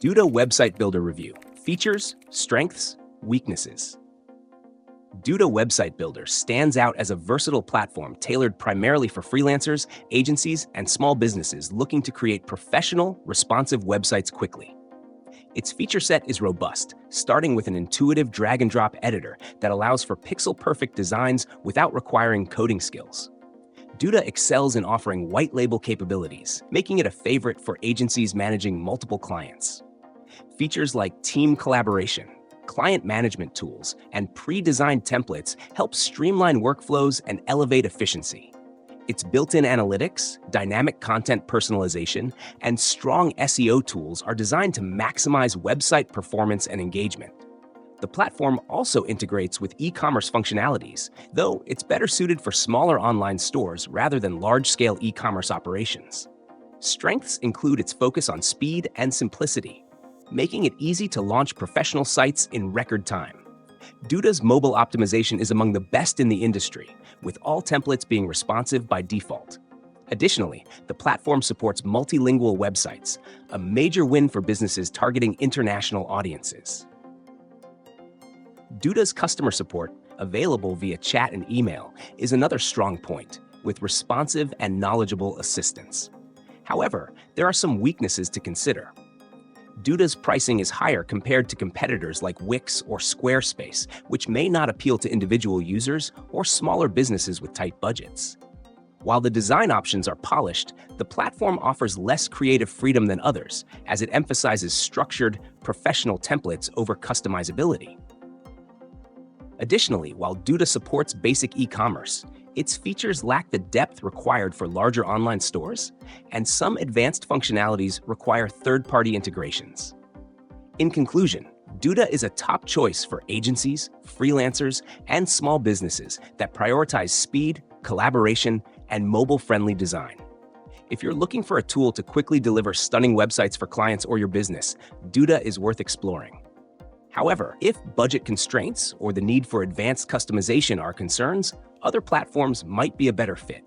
Duda Website Builder Review. Features, strengths, weaknesses. Duda Website Builder stands out as a versatile platform tailored primarily for freelancers, agencies, and small businesses looking to create professional, responsive websites quickly. Its feature set is robust, starting with an intuitive drag-and-drop editor that allows for pixel-perfect designs without requiring coding skills. Duda excels in offering white-label capabilities, making it a favorite for agencies managing multiple clients. Features like team collaboration, client management tools, and pre-designed templates help streamline workflows and elevate efficiency. Its built-in analytics, dynamic content personalization, and strong SEO tools are designed to maximize website performance and engagement. The platform also integrates with e-commerce functionalities, though it's better suited for smaller online stores rather than large-scale e-commerce operations. Strengths include its focus on speed and simplicity, making it easy to launch professional sites in record time. Duda's mobile optimization is among the best in the industry, with all templates being responsive by default. Additionally, the platform supports multilingual websites, a major win for businesses targeting international audiences. Duda's customer support, available via chat and email, is another strong point, with responsive and knowledgeable assistance. However, there are some weaknesses to consider. Duda's pricing is higher compared to competitors like Wix or Squarespace, which may not appeal to individual users or smaller businesses with tight budgets. While the design options are polished, the platform offers less creative freedom than others, as it emphasizes structured, professional templates over customizability. Additionally, while Duda supports basic e-commerce, its features lack the depth required for larger online stores, and some advanced functionalities require third-party integrations. In conclusion, Duda is a top choice for agencies, freelancers, and small businesses that prioritize speed, collaboration, and mobile-friendly design. If you're looking for a tool to quickly deliver stunning websites for clients or your business, Duda is worth exploring. However, if budget constraints or the need for advanced customization are concerns, other platforms might be a better fit.